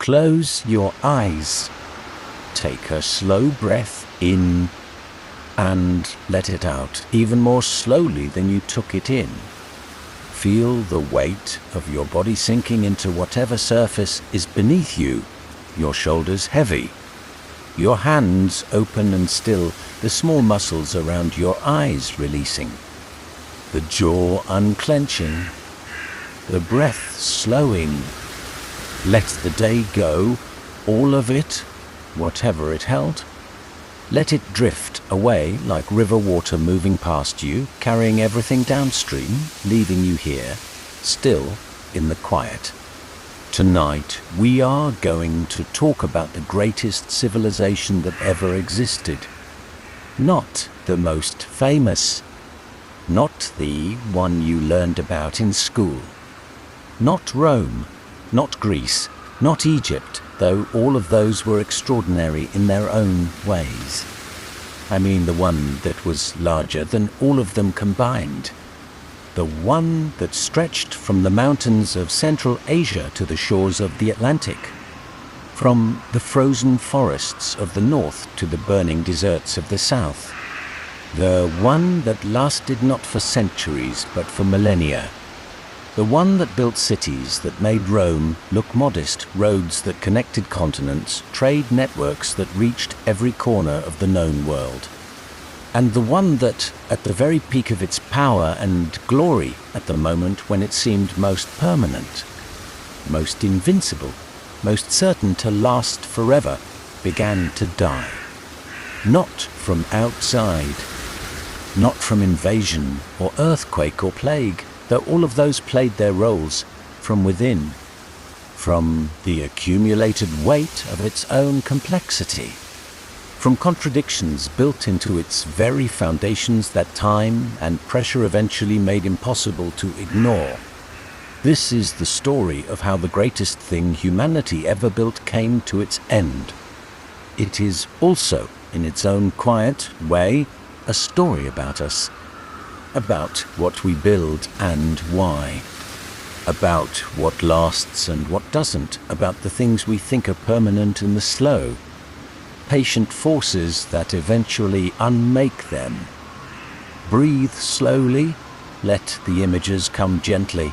Close your eyes. Take a slow breath in and let it out even more slowly than you took it in. Feel the weight of your body sinking into whatever surface is beneath you, your shoulders heavy, your hands open and still, the small muscles around your eyes releasing, the jaw unclenching, the breath slowing. Let the day go, all of it, whatever it held. Let it drift away like river water moving past you, carrying everything downstream, leaving you here, still in the quiet. Tonight, we are going to talk about the greatest civilization that ever existed. Not the most famous, not the one you learned about in school. Not Rome, not Greece, not Egypt, though all of those were extraordinary in their own ways. I mean the one that was larger than all of them combined. The one that stretched from the mountains of Central Asia to the shores of the Atlantic, from the frozen forests of the north to the burning deserts of the south. The one that lasted not for centuries but for millennia. The one that built cities that made Rome look modest, roads that connected continents, trade networks that reached every corner of the known world. And the one that, at the very peak of its power and glory, at the moment when it seemed most permanent, most invincible, most certain to last forever, began to die. Not from outside, not from invasion or earthquake or plague, though all of those played their roles, from within, from the accumulated weight of its own complexity, from contradictions built into its very foundations that time and pressure eventually made impossible to ignore. This is the story of how the greatest thing humanity ever built came to its end. It is also, in its own quiet way, a story about us. About what we build and why. About what lasts and what doesn't. About the things we think are permanent and the slow, patient forces that eventually unmake them. Breathe slowly, let the images come gently,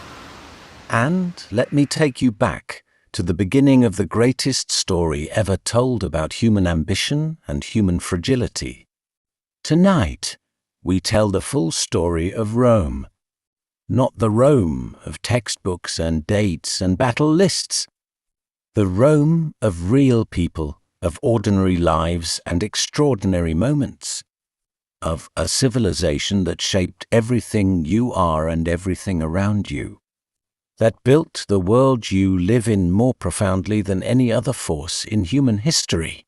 and let me take you back to the beginning of the greatest story ever told about human ambition and human fragility. Tonight, we tell the full story of Rome, not the Rome of textbooks and dates and battle lists, the Rome of real people, of ordinary lives and extraordinary moments, of a civilization that shaped everything you are and everything around you, that built the world you live in more profoundly than any other force in human history,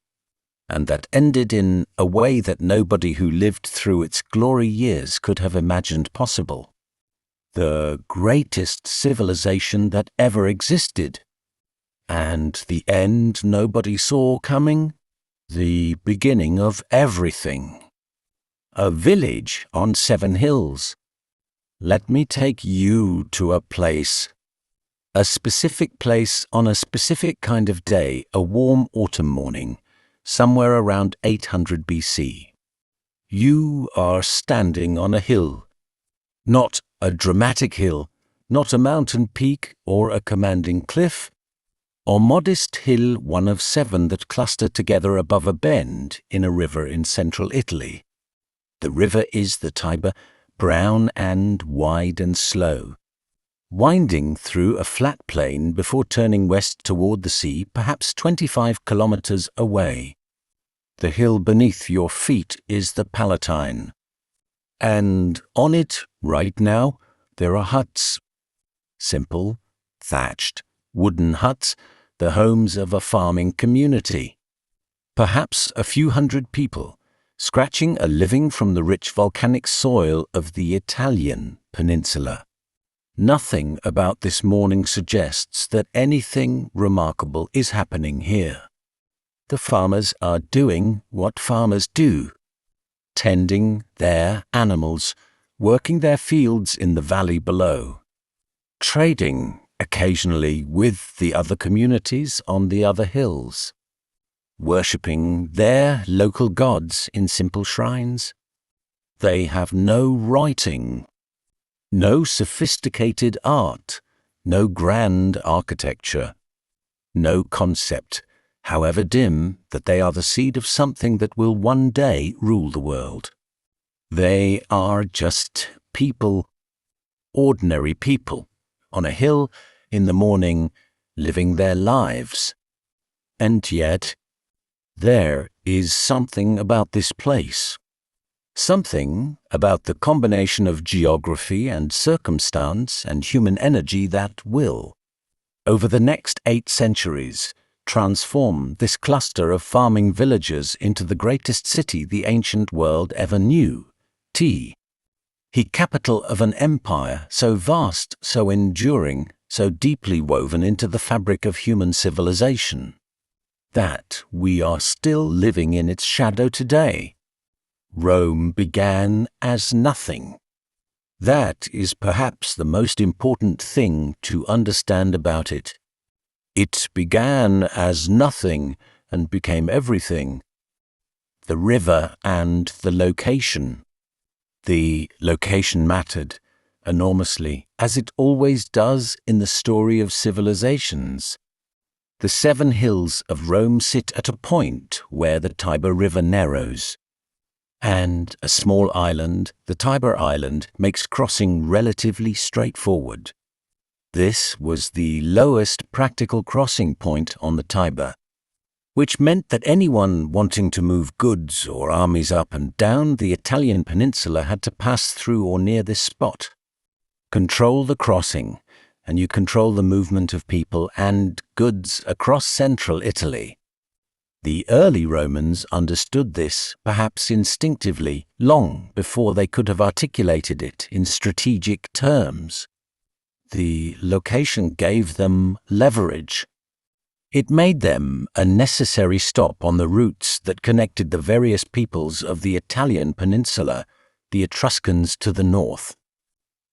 and that ended in a way that nobody who lived through its glory years could have imagined possible. The greatest civilization that ever existed. And the end nobody saw coming, the beginning of everything. A village on 7 hills. Let me take you to a place. A specific place on a specific kind of day, a warm autumn morning, somewhere around 800 BC. You are standing on a hill. Not a dramatic hill, not a mountain peak or a commanding cliff, or modest hill, one of 7 that cluster together above a bend in a river in central Italy. The river is the Tiber, brown and wide and slow, winding through a flat plain before turning west toward the sea, perhaps 25 kilometers away. The hill beneath your feet is the Palatine, and on it, right now, there are huts. Simple, thatched, wooden huts, the homes of a farming community. Perhaps a few hundred people, scratching a living from the rich volcanic soil of the Italian peninsula. Nothing about this morning suggests that anything remarkable is happening here. The farmers are doing what farmers do, tending their animals, working their fields in the valley below, trading occasionally with the other communities on the other hills, worshipping their local gods in simple shrines. They have no writing, no sophisticated art, no grand architecture, no concept, however dim, that they are the seed of something that will one day rule the world. They are just people, ordinary people, on a hill in the morning, living their lives. And yet, there is something about this place. Something about the combination of geography and circumstance and human energy that will, over the next 8 centuries, transform this cluster of farming villages into the greatest city the ancient world ever knew, capital of an empire so vast, so enduring, so deeply woven into the fabric of human civilization, that we are still living in its shadow today. Rome began as nothing. That is perhaps the most important thing to understand about it. It began as nothing and became everything. The river and the location. The location mattered enormously, as it always does in the story of civilizations. The 7 hills of Rome sit at a point where the Tiber River narrows, and a small island, the Tiber Island, makes crossing relatively straightforward. This was the lowest practical crossing point on the Tiber, which meant that anyone wanting to move goods or armies up and down the Italian peninsula had to pass through or near this spot. Control the crossing, and you control the movement of people and goods across central Italy. The early Romans understood this, perhaps instinctively, long before they could have articulated it in strategic terms. The location gave them leverage. It made them a necessary stop on the routes that connected the various peoples of the Italian peninsula, the Etruscans to the north,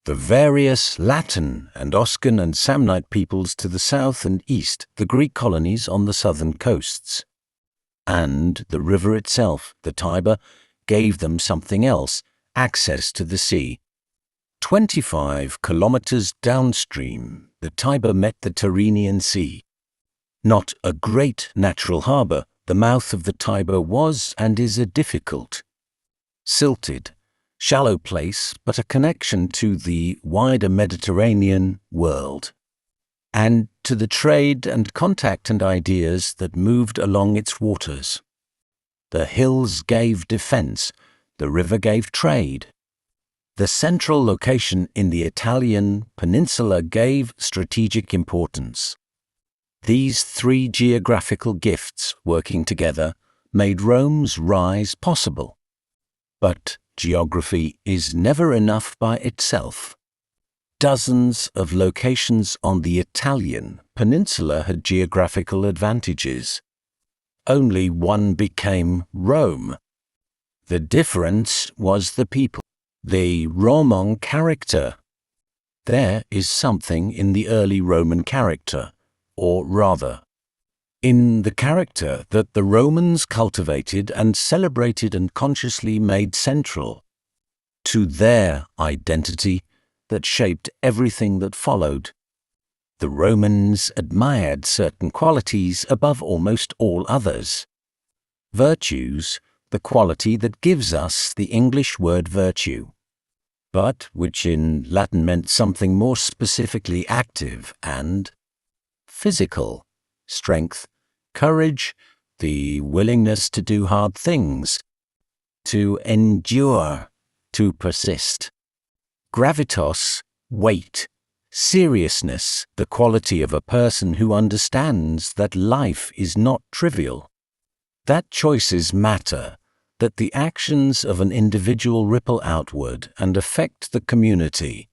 the various Latin and Oscan and Samnite peoples to the south and east, the Greek colonies on the southern coasts. And the river itself, the Tiber, gave them something else, access to the sea. 25 kilometers downstream, the Tiber met the Tyrrhenian Sea. Not a great natural harbour, the mouth of the Tiber was and is a difficult, silted, shallow place, but a connection to the wider Mediterranean world, and to the trade and contact and ideas that moved along its waters. The hills gave defence, the river gave trade. The central location in the Italian peninsula gave strategic importance. These 3 geographical gifts working together made Rome's rise possible. But geography is never enough by itself. Dozens of locations on the Italian peninsula had geographical advantages. Only one became Rome. The difference was the people, the Roman character. There is something in the early Roman character, or rather, in the character that the Romans cultivated and celebrated and consciously made central to their identity that shaped everything that followed. The Romans admired certain qualities above almost all others. Virtues, the quality that gives us the English word virtue, but which in Latin meant something more specifically active and physical, strength, courage, the willingness to do hard things, to endure, to persist. Gravitas, weight, seriousness, the quality of a person who understands that life is not trivial, that choices matter, that the actions of an individual ripple outward and affect the community.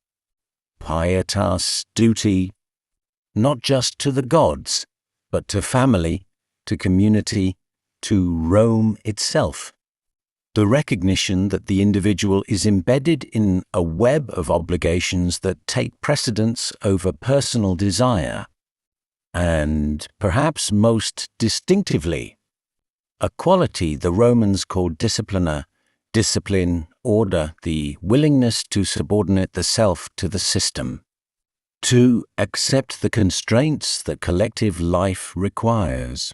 Pietas, duty, not just to the gods, but to family, to community, to Rome itself. The recognition that the individual is embedded in a web of obligations that take precedence over personal desire, and perhaps most distinctively, a quality the Romans called disciplina, discipline, order, the willingness to subordinate the self to the system, to accept the constraints that collective life requires,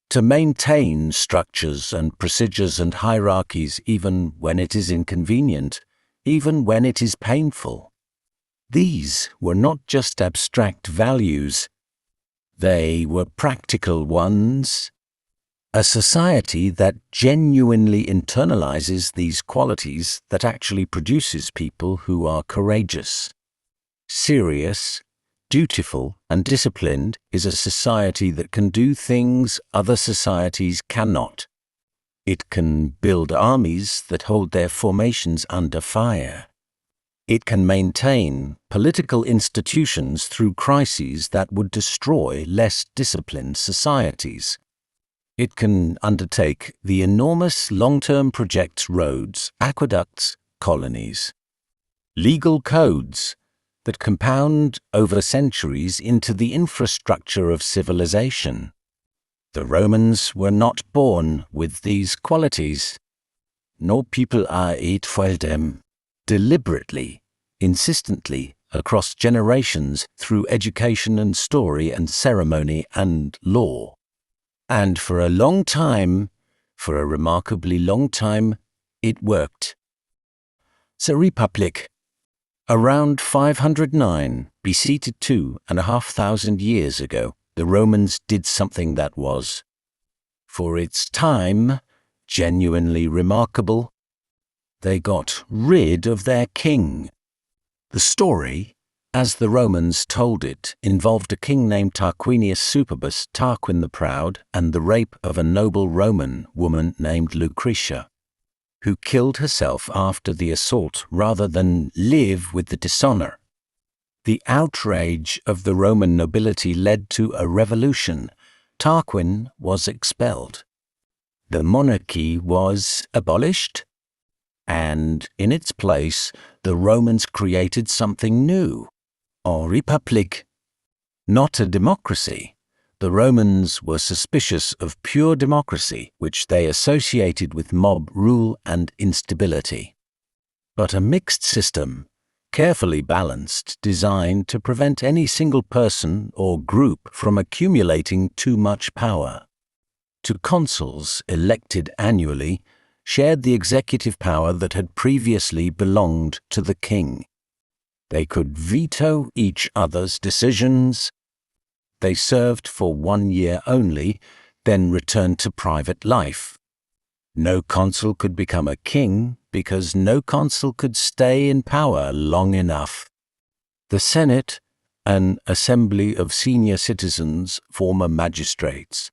to maintain structures and procedures and hierarchies even when it is inconvenient, even when it is painful. These were not just abstract values, they were practical ones. A society that genuinely internalizes these qualities that actually produces people who are courageous, serious, dutiful, and disciplined is a society that can do things other societies cannot. It can build armies that hold their formations under fire. It can maintain political institutions through crises that would destroy less disciplined societies. It can undertake the enormous long-term projects, roads, aqueducts, colonies, legal codes that compound over centuries into the infrastructure of civilization. The Romans were not born with these qualities. No people are it for them. Deliberately, insistently, across generations through education and story and ceremony and law. And for a long time, for a remarkably long time, it worked. The Republic. Around 509 BC to 2,500 years ago, the Romans did something that was, for its time, genuinely remarkable. They got rid of their king. The story, as the Romans told it, involved a king named Tarquinius Superbus, Tarquin the Proud, and the rape of a noble Roman woman named Lucretia, who killed herself after the assault rather than live with the dishonor. The outrage of the Roman nobility led to a revolution. Tarquin was expelled. The monarchy was abolished, and in its place, the Romans created something new, a republic, not a democracy. The Romans were suspicious of pure democracy, which they associated with mob rule and instability, but a mixed system, carefully balanced, designed to prevent any single person or group from accumulating too much power. Two consuls, elected annually, shared the executive power that had previously belonged to the king. They could veto each other's decisions. They served for 1 year only, then returned to private life. No consul could become a king because no consul could stay in power long enough. The Senate, an assembly of senior citizens, former magistrates.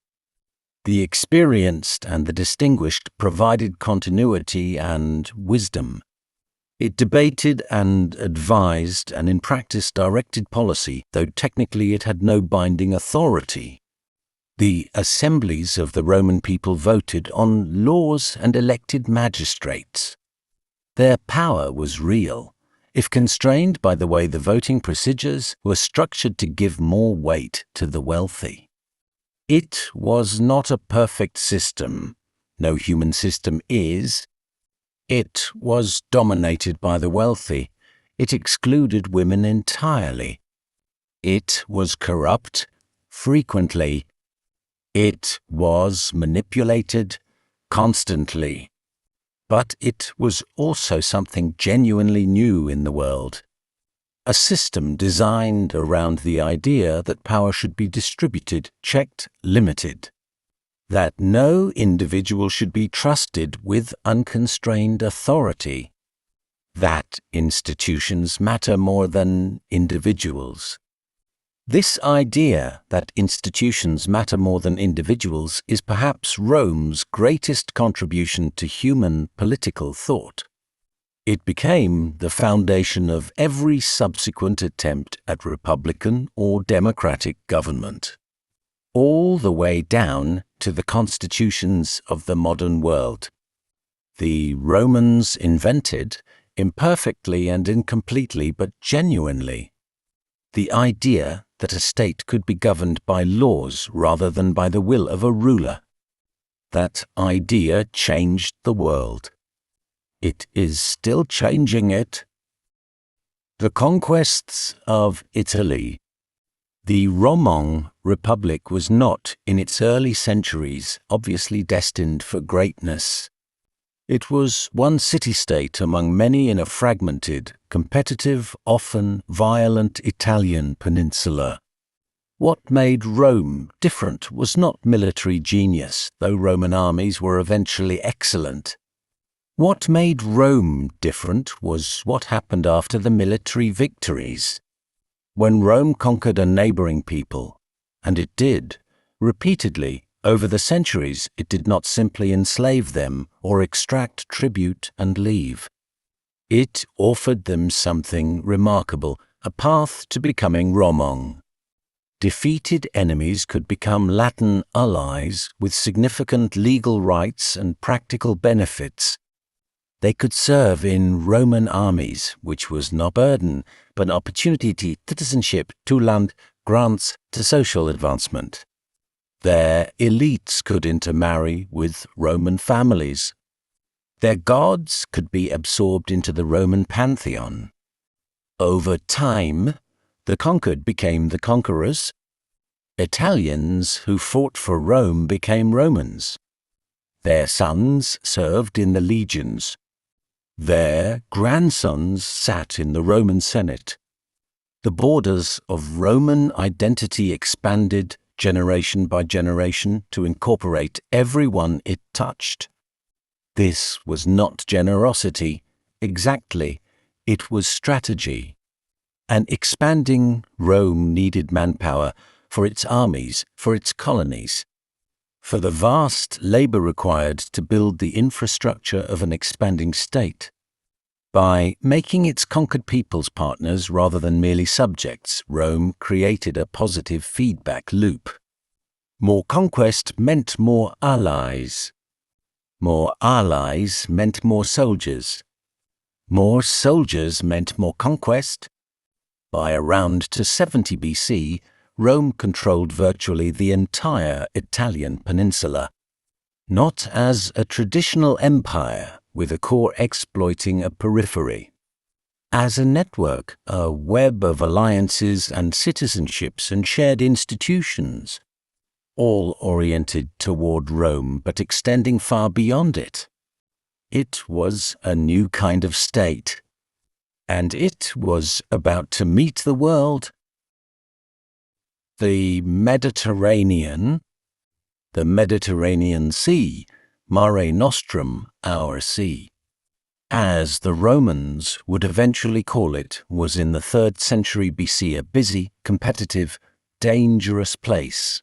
The experienced and the distinguished provided continuity and wisdom. It debated and advised and in practice directed policy, though technically it had no binding authority. The assemblies of the Roman people voted on laws and elected magistrates. Their power was real, if constrained by the way the voting procedures were structured to give more weight to the wealthy. It was not a perfect system. No human system is. It was dominated by the wealthy. It excluded women entirely. It was corrupt, frequently. It was manipulated, constantly. But it was also something genuinely new in the world. A system designed around the idea that power should be distributed, checked, limited. That no individual should be trusted with unconstrained authority. That institutions matter more than individuals. This idea that institutions matter more than individuals is perhaps Rome's greatest contribution to human political thought. It became the foundation of every subsequent attempt at republican or democratic government, all the way down to the constitutions of the modern world. The Romans invented, imperfectly and incompletely but genuinely, the idea that a state could be governed by laws rather than by the will of a ruler. That idea changed the world. It is still changing it. The conquests of Italy. The Roman Republic was not, in its early centuries, obviously destined for greatness. It was one city-state among many in a fragmented, competitive, often violent Italian peninsula. What made Rome different was not military genius, though Roman armies were eventually excellent. What made Rome different was what happened after the military victories. When Rome conquered a neighboring people, and it did, repeatedly, over the centuries, it did not simply enslave them or extract tribute and leave. It offered them something remarkable, a path to becoming Roman. Defeated enemies could become Latin allies with significant legal rights and practical benefits. They could serve in Roman armies, which was no burden, but an opportunity to citizenship, to land, grants, to social advancement. Their elites could intermarry with Roman families. Their gods could be absorbed into the Roman pantheon. Over time, the conquered became the conquerors. Italians who fought for Rome became Romans. Their sons served in the legions. Their grandsons sat in the Roman Senate. The borders of Roman identity expanded generation by generation to incorporate everyone it touched. This was not generosity, exactly, it was strategy. An expanding Rome needed manpower for its armies, for its colonies, for the vast labor required to build the infrastructure of an expanding state. By making its conquered peoples partners rather than merely subjects, Rome created a positive feedback loop. More conquest meant more allies. More allies meant more soldiers. More soldiers meant more conquest. By around 270 BC, Rome controlled virtually the entire Italian peninsula. Not as a traditional empire, with a core exploiting a periphery. As a network, a web of alliances and citizenships and shared institutions, all oriented toward Rome but extending far beyond it. It was a new kind of state, and it was about to meet the world. The Mediterranean Sea, Mare Nostrum, our sea, as the Romans would eventually call it, was in the 3rd century BC a busy, competitive, dangerous place.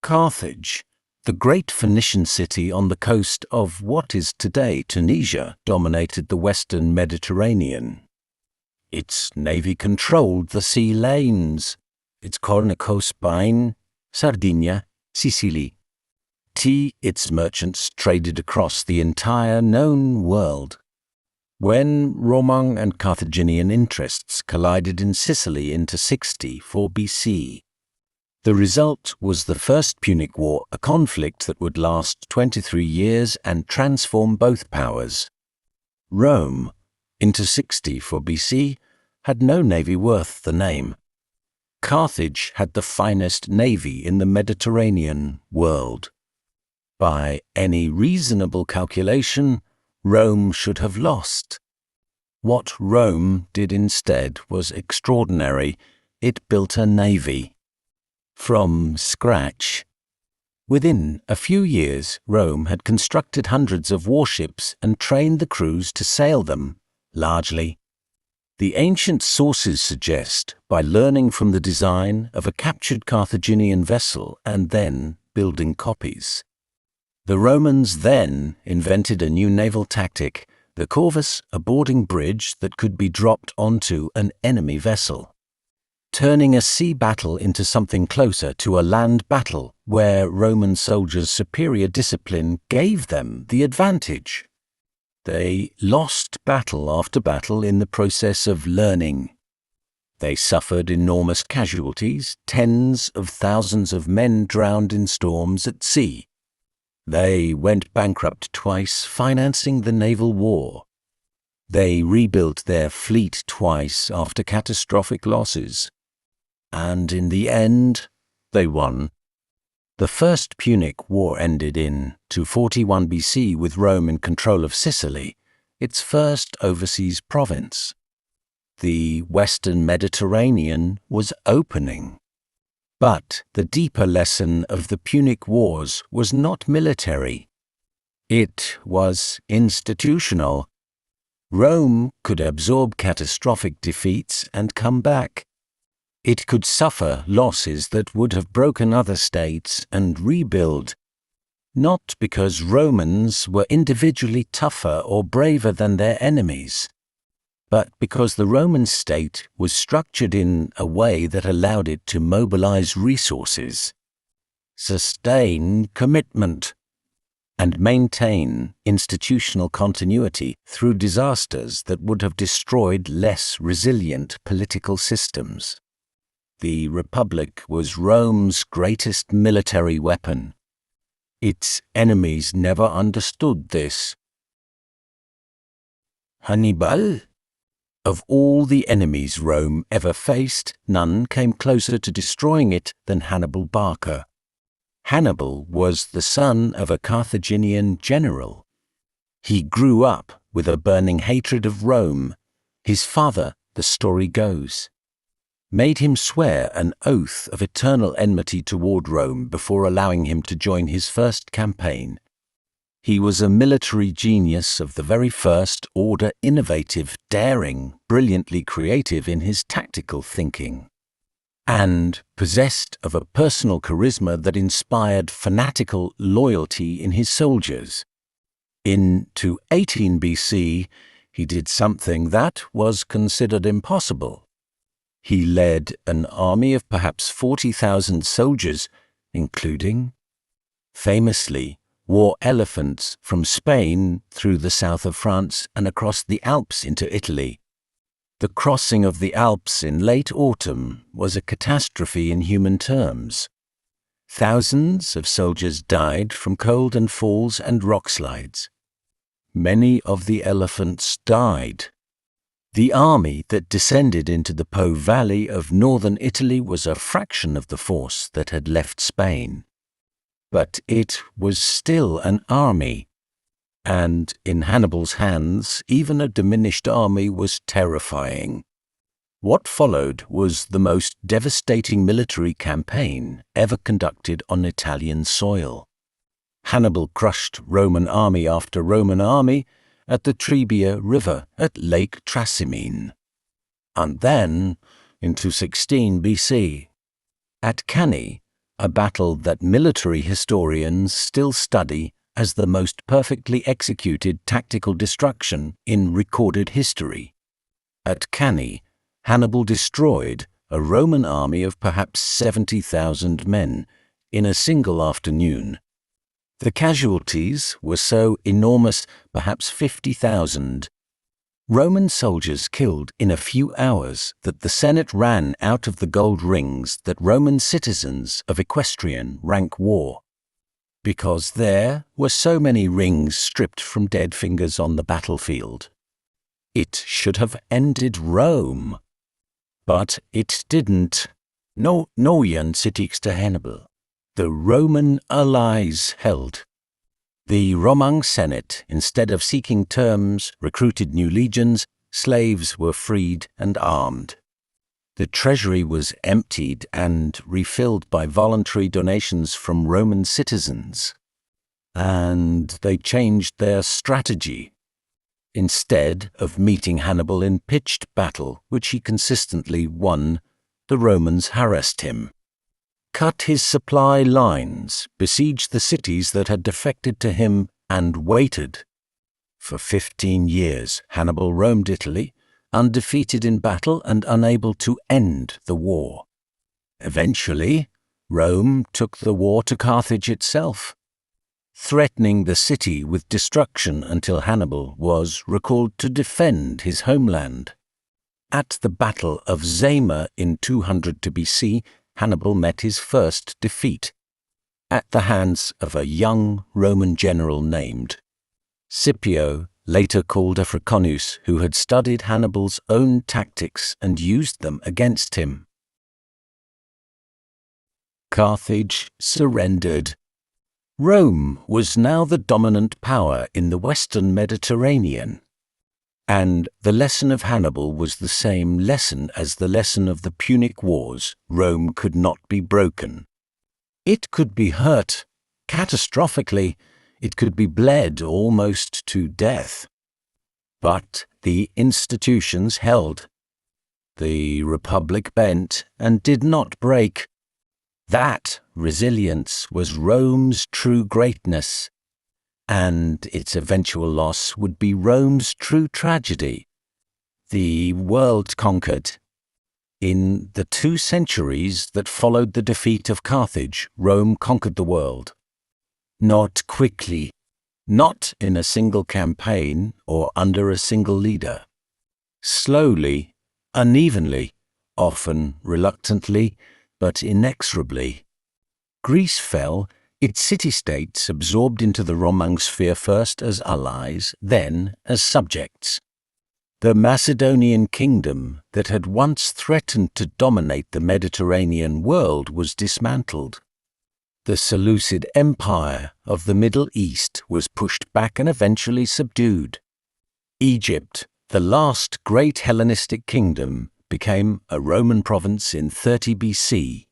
Carthage, the great Phoenician city on the coast of what is today Tunisia, dominated the western Mediterranean. Its navy controlled the sea lanes, its coastline, Sardinia, Sicily. Its merchants traded across the entire known world. When Roman and Carthaginian interests collided in Sicily in 264 BC, the result was the First Punic War, a conflict that would last 23 years and transform both powers. Rome, in 264 BC, had no navy worth the name. Carthage had the finest navy in the Mediterranean world. By any reasonable calculation, Rome should have lost. What Rome did instead was extraordinary. It built a navy. From scratch. Within a few years, Rome had constructed hundreds of warships and trained the crews to sail them, largely. The ancient sources suggest by learning from the design of a captured Carthaginian vessel and then building copies. The Romans then invented a new naval tactic, the corvus, a boarding bridge that could be dropped onto an enemy vessel, turning a sea battle into something closer to a land battle where Roman soldiers' superior discipline gave them the advantage. They lost battle after battle in the process of learning. They suffered enormous casualties, tens of thousands of men drowned in storms at sea. They went bankrupt twice, financing the naval war. They rebuilt their fleet twice after catastrophic losses. And in the end, they won. The First Punic War ended in 241 BC with Rome in control of Sicily, its first overseas province. The Western Mediterranean was opening. But the deeper lesson of the Punic Wars was not military. It was institutional. Rome could absorb catastrophic defeats and come back. It could suffer losses that would have broken other states and rebuild, not because Romans were individually tougher or braver than their enemies, but because the Roman state was structured in a way that allowed it to mobilize resources, sustain commitment, and maintain institutional continuity through disasters that would have destroyed less resilient political systems. The Republic was Rome's greatest military weapon. Its enemies never understood this. Hannibal? Of all the enemies Rome ever faced, none came closer to destroying it than Hannibal Barca. Hannibal was the son of a Carthaginian general. He grew up with a burning hatred of Rome. His father, the story goes, made him swear an oath of eternal enmity toward Rome before allowing him to join his first campaign. He was a military genius of the very first order, innovative, daring, brilliantly creative in his tactical thinking, and possessed of a personal charisma that inspired fanatical loyalty in his soldiers. In 218 BC, he did something that was considered impossible. He led an army of perhaps 40,000 soldiers, including, famously, war elephants from Spain through the south of France and across the Alps into Italy. The crossing of the Alps in late autumn was a catastrophe in human terms. Thousands of soldiers died from cold and falls and rockslides. Many of the elephants died. The army that descended into the Po Valley of northern Italy was a fraction of the force that had left Spain. But it was still an army, and in Hannibal's hands, even a diminished army was terrifying. What followed was the most devastating military campaign ever conducted on Italian soil. Hannibal crushed Roman army after Roman army at the Trebia River at Lake Trasimene. And then, in 216 BC, at Cannae, a battle that military historians still study as the most perfectly executed tactical destruction in recorded history. At Cannae, Hannibal destroyed a Roman army of perhaps 70,000 men in a single afternoon. The casualties were so enormous, perhaps 50,000. Roman soldiers killed in a few hours that the Senate ran out of the gold rings that Roman citizens of equestrian rank wore, because there were so many rings stripped from dead fingers on the battlefield. It should have ended Rome, but it didn't. No sitix to Hannibal. The Roman allies held. The Romang Senate, instead of seeking terms, recruited new legions, slaves were freed and armed. The treasury was emptied and refilled by voluntary donations from Roman citizens. And they changed their strategy. Instead of meeting Hannibal in pitched battle, which he consistently won, the Romans harassed him, cut his supply lines, besieged the cities that had defected to him, and waited. For 15 years, Hannibal roamed Italy, undefeated in battle and unable to end the war. Eventually, Rome took the war to Carthage itself. threatening the city with destruction until Hannibal was recalled to defend his homeland. At the Battle of Zama in 200 BC, Hannibal met his first defeat, at the hands of a young Roman general named Scipio, later called Africanus, who had studied Hannibal's own tactics and used them against him. Carthage surrendered. Rome was now the dominant power in the western Mediterranean, and the lesson of Hannibal was the same lesson as the lesson of the Punic Wars. Rome could not be broken. It could be hurt catastrophically. It could be bled almost to death. But the institutions held. The Republic bent and did not break. That resilience was Rome's true greatness, and its eventual loss would be Rome's true tragedy. The world conquered. In the 2 centuries that followed the defeat of Carthage, Rome conquered the world. Not quickly, not in a single campaign or under a single leader. Slowly, unevenly, often reluctantly, but inexorably. Greece fell, its city-states absorbed into the Roman sphere first as allies, then as subjects. The Macedonian kingdom that had once threatened to dominate the Mediterranean world was dismantled. The Seleucid Empire of the Middle East was pushed back and eventually subdued. Egypt, the last great Hellenistic kingdom, became a Roman province in 30 BC.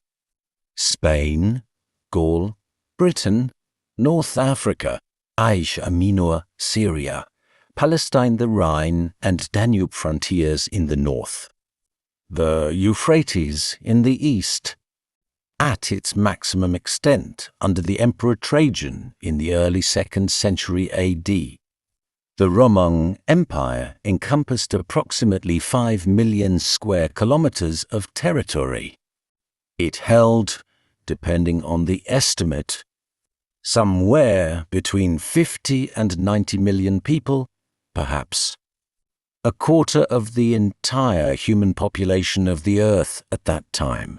Spain, Gaul, Britain, North Africa, Asia Minor, Syria, Palestine, the Rhine and Danube frontiers in the north. The Euphrates in the east. At its maximum extent under the Emperor Trajan in the early 2nd century AD. The Roman Empire encompassed approximately 5 million square kilometers of territory. It held, depending on the estimate, somewhere between 50 and 90 million people, perhaps a quarter of the entire human population of the earth at that time.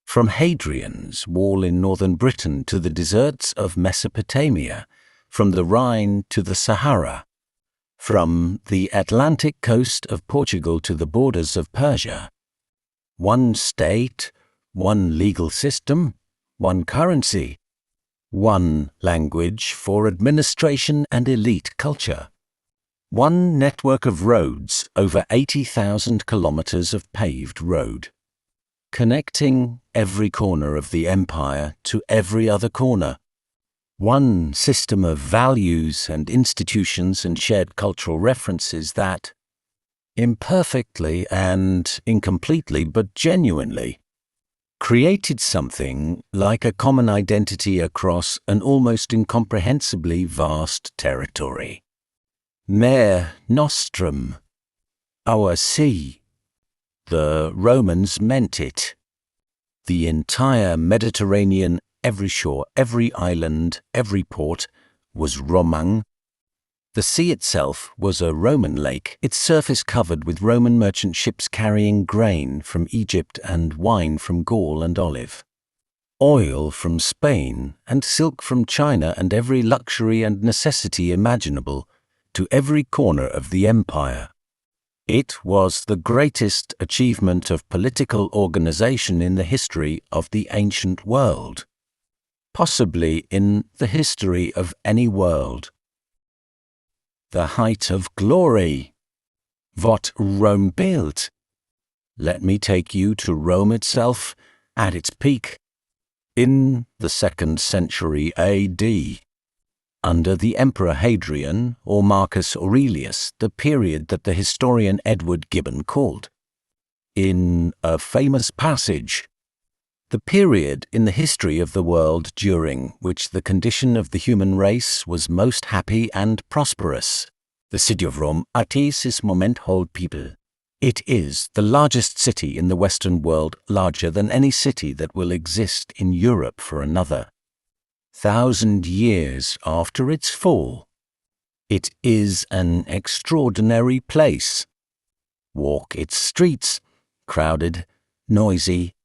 From Hadrian's Wall in northern Britain to the deserts of Mesopotamia, from the Rhine to the Sahara, from the Atlantic coast of Portugal to the borders of Persia. One state, one legal system, one currency, one language for administration and elite culture. One network of roads, over 80,000 kilometers of paved road, connecting every corner of the empire to every other corner. One system of values and institutions and shared cultural references that, imperfectly and incompletely but genuinely, created something like a common identity across an almost incomprehensibly vast territory. Mare Nostrum, our sea. The Romans meant it. The entire Mediterranean, every shore, every island, every port, was Roman. The sea itself was a Roman lake, its surface covered with Roman merchant ships carrying grain from Egypt and wine from Gaul and olive, oil from Spain and silk from China, and every luxury and necessity imaginable to every corner of the empire. It was the greatest achievement of political organization in the history of the ancient world, possibly in the history of any world. The height of glory. What Rome built. Let me take you to Rome itself at its peak. In the 2nd century AD, under the Emperor Hadrian or Marcus Aurelius, the period that the historian Edward Gibbon called, in a famous passage, the period in the history of the world during which the condition of the human race was most happy and prosperous. The city of Rome at this moment hold people. It is the largest city in the Western world, larger than any city that will exist in Europe for another. 1,000 years after its fall. It is an extraordinary place. Walk its streets, crowded, noisy,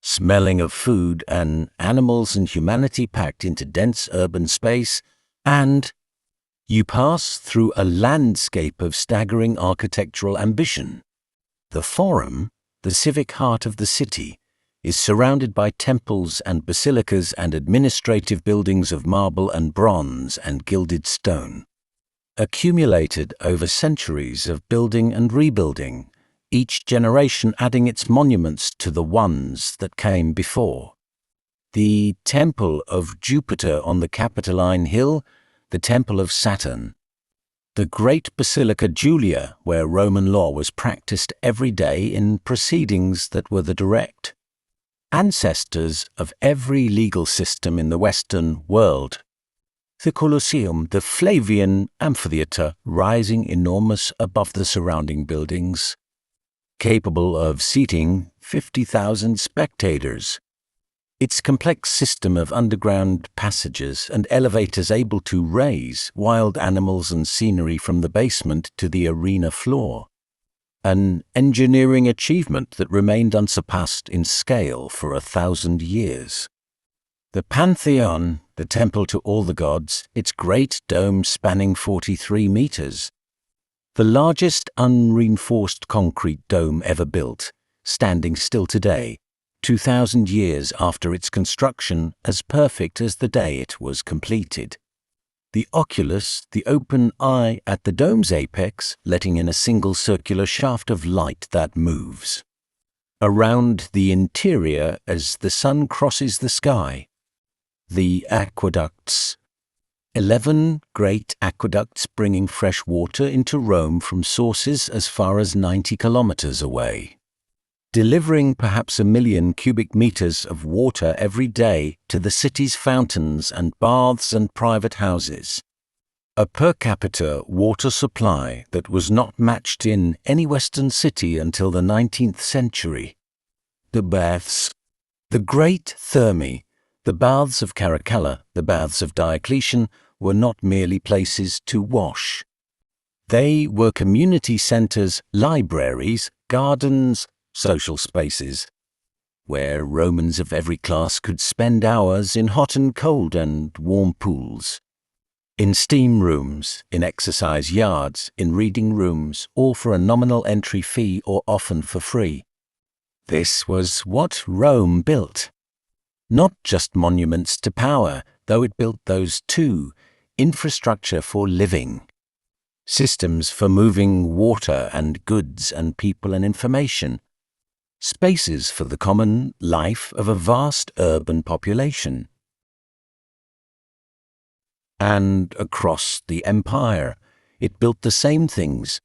smelling of food and animals and humanity packed into dense urban space, and you pass through a landscape of staggering architectural ambition. The Forum, the civic heart of the city, is surrounded by temples and basilicas and administrative buildings of marble and bronze and gilded stone, accumulated over centuries of building and rebuilding, each generation adding its monuments to the ones that came before. The Temple of Jupiter on the Capitoline Hill, the Temple of Saturn, the great Basilica Julia, where Roman law was practiced every day in proceedings that were the direct ancestors of every legal system in the Western world. The Colosseum, the Flavian amphitheatre, rising enormous above the surrounding buildings, capable of seating 50,000 spectators. Its complex system of underground passages and elevators able to raise wild animals and scenery from the basement to the arena floor. An engineering achievement that remained unsurpassed in scale for 1,000 years. The Pantheon, the temple to all the gods, its great dome spanning 43 meters. The largest unreinforced concrete dome ever built, standing still today, 2,000 years after its construction, as perfect as the day it was completed. The oculus, the open eye at the dome's apex, letting in a single circular shaft of light that moves. Around the interior as the sun crosses the sky. The aqueducts. 11 great aqueducts bringing fresh water into Rome from sources as far as 90 kilometers away, delivering perhaps 1 million cubic meters of water every day to the city's fountains and baths and private houses. A per capita water supply that was not matched in any Western city until the 19th century. The baths, the great thermae, the baths of Caracalla, the baths of Diocletian, were not merely places to wash. They were community centers, libraries, gardens, social spaces, where Romans of every class could spend hours in hot and cold and warm pools, in steam rooms, in exercise yards, in reading rooms, all for a nominal entry fee or often for free. This was what Rome built. Not just monuments to power, though it built those too, infrastructure for living, systems for moving water and goods and people and information, spaces for the common life of a vast urban population. And across the empire, it built the same things.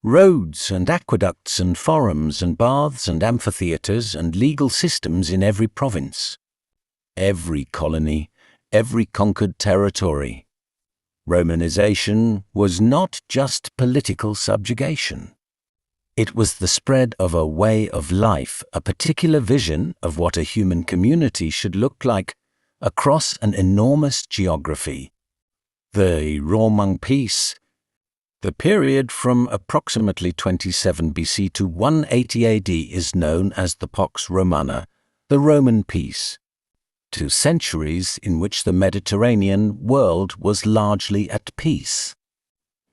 Roads and aqueducts and forums and baths and amphitheatres and legal systems in every province, every colony, every conquered territory. Romanization was not just political subjugation. It was the spread of a way of life, a particular vision of what a human community should look like across an enormous geography. The Roman peace, the period from approximately 27 BC to 180 AD, is known as the Pax Romana, the Roman peace. 2 centuries in which the Mediterranean world was largely at peace.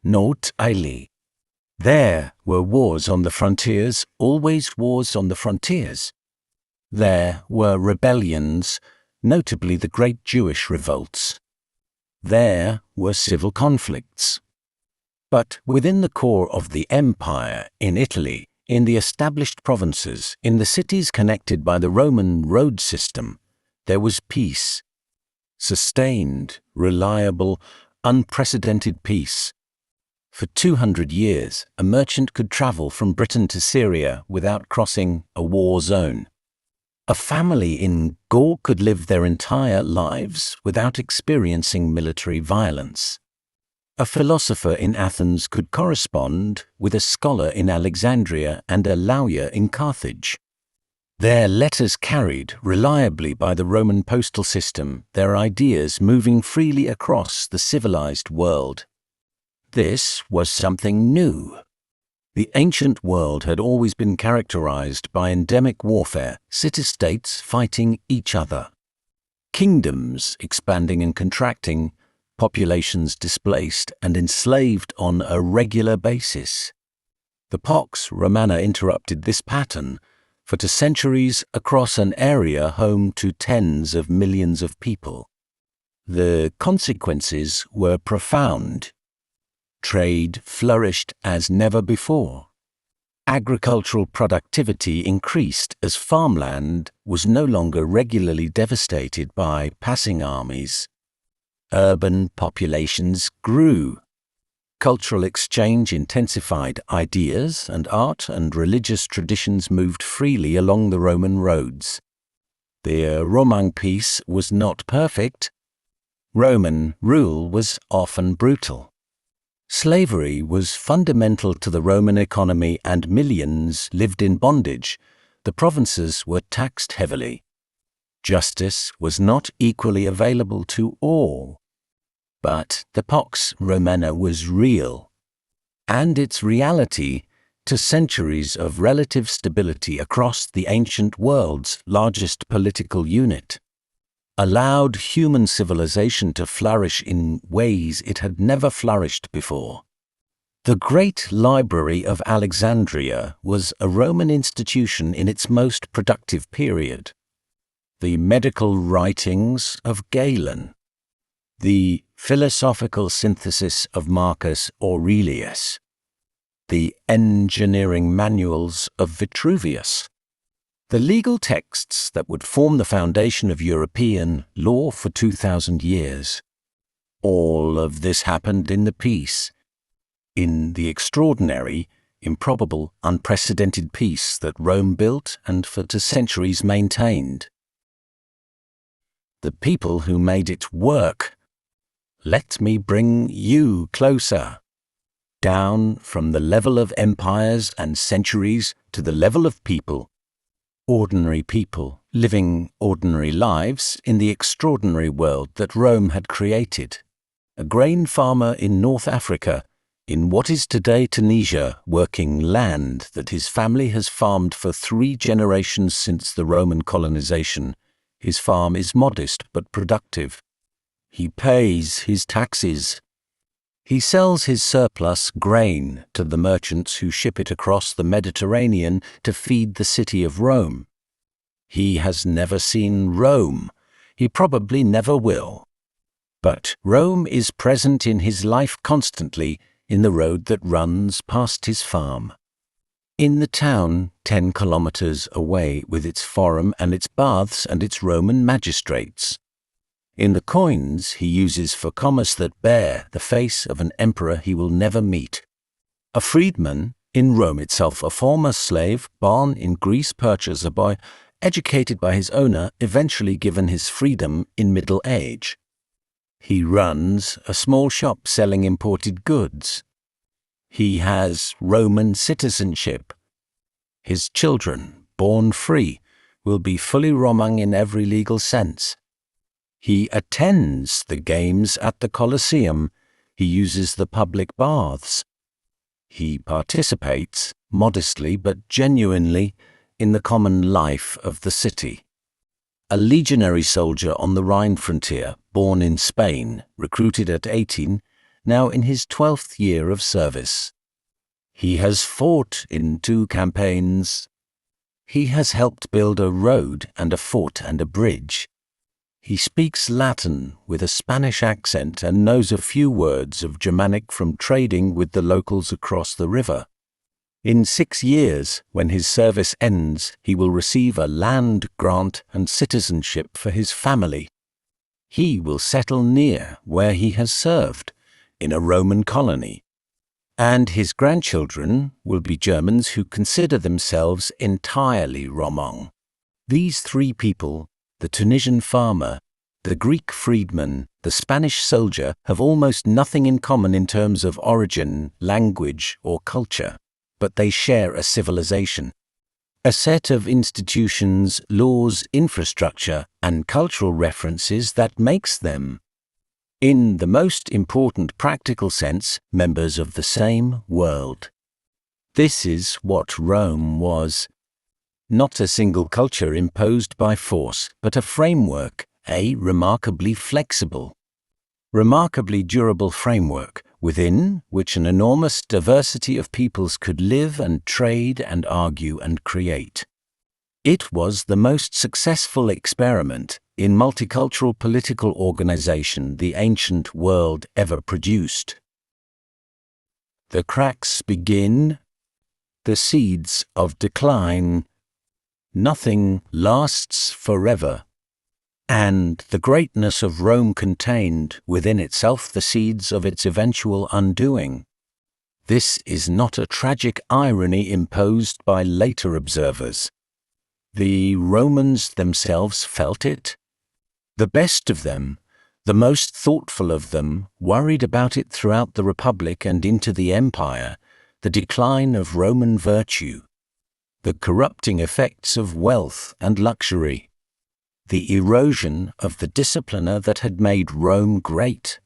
Note aili. There were wars on the frontiers, always wars on the frontiers. There were rebellions, notably the great Jewish revolts. There were civil conflicts. But within the core of the empire, in Italy, in the established provinces, in the cities connected by the Roman road system, there was peace. Sustained, reliable, unprecedented peace. For 200 years, a merchant could travel from Britain to Syria without crossing a war zone. A family in Gaul could live their entire lives without experiencing military violence. A philosopher in Athens could correspond with a scholar in Alexandria and a lawyer in Carthage. Their letters carried reliably by the Roman postal system, their ideas moving freely across the civilized world. This was something new. The ancient world had always been characterized by endemic warfare, city-states fighting each other, kingdoms expanding and contracting, populations displaced and enslaved on a regular basis. The Pax Romana interrupted this pattern, for centuries across an area home to tens of millions of people. The consequences were profound. Trade flourished as never before. Agricultural productivity increased as farmland was no longer regularly devastated by passing armies. Urban populations grew. Cultural exchange intensified. Ideas and art and religious traditions moved freely along the Roman roads. The Roman peace was not perfect. Roman rule was often brutal. Slavery was fundamental to the Roman economy and millions lived in bondage. The provinces were taxed heavily. Justice was not equally available to all. But the Pax Romana was real, and its reality, to centuries of relative stability across the ancient world's largest political unit, allowed human civilization to flourish in ways it had never flourished before. The Great Library of Alexandria was a Roman institution in its most productive period. The medical writings of Galen, the philosophical synthesis of Marcus Aurelius, the engineering manuals of Vitruvius, the legal texts that would form the foundation of European law for 2,000 years. All of this happened in the peace, in the extraordinary, improbable, unprecedented peace that Rome built and for 2 centuries maintained. The people who made it work. Let me bring you closer, down from the level of empires and centuries to the level of people. Ordinary people living ordinary lives in the extraordinary world that Rome had created. A grain farmer in North Africa, in what is today Tunisia, working land that his family has farmed for 3 generations since the Roman colonization. His farm is modest but productive. He pays his taxes. He sells his surplus grain to the merchants who ship it across the Mediterranean to feed the city of Rome. He has never seen Rome. He probably never will. But Rome is present in his life constantly in the road that runs past his farm. In the town 10 kilometers away with its forum and its baths and its Roman magistrates. In the coins he uses for commerce that bear the face of an emperor he will never meet. A freedman, in Rome itself, a former slave, born in Greece, Persia as a boy, educated by his owner, eventually given his freedom in middle age. He runs a small shop selling imported goods. He has Roman citizenship. His children, born free, will be fully Roman in every legal sense. He attends the games at the Colosseum. He uses the public baths. He participates, modestly but genuinely, in the common life of the city. A legionary soldier on the Rhine frontier, born in Spain, recruited at 18, now in his 12th year of service. He has fought in 2 campaigns. He has helped build a road and a fort and a bridge. He speaks Latin with a Spanish accent and knows a few words of Germanic from trading with the locals across the river. In 6 years, when his service ends, he will receive a land grant and citizenship for his family. He will settle near where he has served, in a Roman colony. And his grandchildren will be Germans who consider themselves entirely Roman. These 3 people, the Tunisian farmer, the Greek freedman, the Spanish soldier, have almost nothing in common in terms of origin, language, or culture, but they share a civilization. A set of institutions, laws, infrastructure, and cultural references that makes them, in the most important practical sense, members of the same world. This is what Rome was. Not a single culture imposed by force, but a framework, a remarkably flexible, remarkably durable framework, within which an enormous diversity of peoples could live and trade and argue and create. It was the most successful experiment in multicultural political organization the ancient world ever produced. The cracks begin, the seeds of decline. Nothing lasts forever. And the greatness of Rome contained within itself the seeds of its eventual undoing. This is not a tragic irony imposed by later observers. The Romans themselves felt it. The best of them, the most thoughtful of them, worried about it throughout the Republic and into the Empire, the decline of Roman virtue, the corrupting effects of wealth and luxury, the erosion of the discipliner that had made Rome great.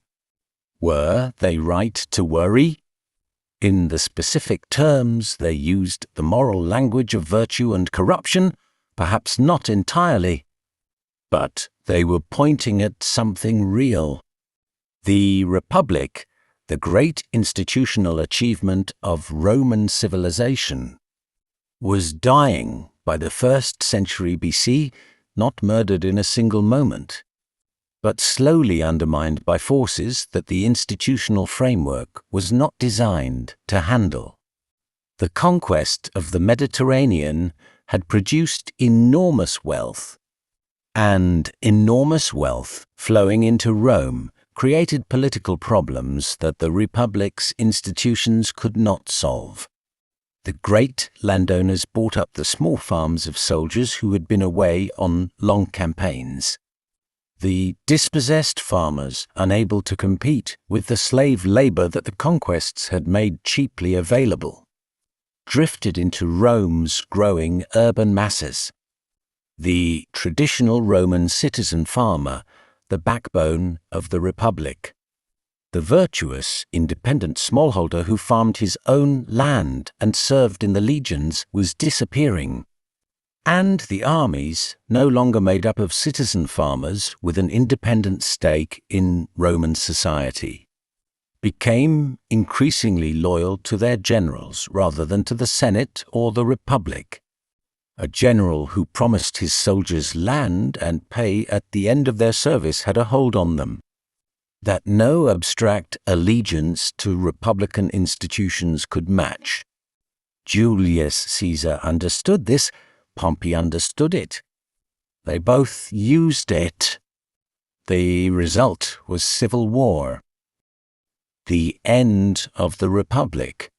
Were they right to worry? In the specific terms they used the moral language of virtue and corruption, perhaps not entirely. But they were pointing at something real. The Republic, the great institutional achievement of Roman civilization, was dying by the 1st century BC, not murdered in a single moment, but slowly undermined by forces that the institutional framework was not designed to handle. The conquest of the Mediterranean had produced enormous wealth, and enormous wealth flowing into Rome created political problems that the Republic's institutions could not solve. The great landowners bought up the small farms of soldiers who had been away on long campaigns. The dispossessed farmers, unable to compete with the slave labor that the conquests had made cheaply available, drifted into Rome's growing urban masses. The traditional Roman citizen farmer, the backbone of the Republic. The virtuous, independent smallholder who farmed his own land and served in the legions was disappearing. And the armies, no longer made up of citizen farmers with an independent stake in Roman society, became increasingly loyal to their generals rather than to the Senate or the Republic. A general who promised his soldiers land and pay at the end of their service had a hold on them that no abstract allegiance to republican institutions could match. Julius Caesar understood this. Pompey understood it. They both used it. The result was civil war. The end of the Republic.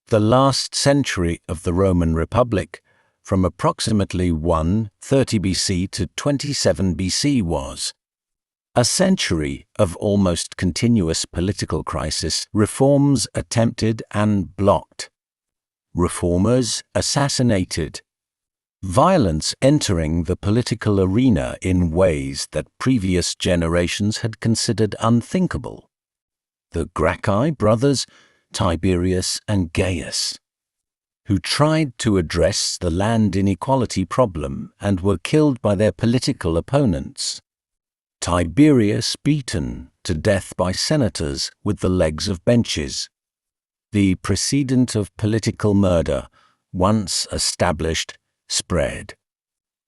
The last century of the Roman Republic, from approximately 130 BC to 27 BC, was a century of almost continuous political crisis, reforms attempted and blocked, reformers assassinated, violence entering the political arena in ways that previous generations had considered unthinkable. The Gracchi brothers, Tiberius and Gaius, who tried to address the land inequality problem and were killed by their political opponents. Tiberius beaten to death by senators with the legs of benches. The precedent of political murder, once established, spread.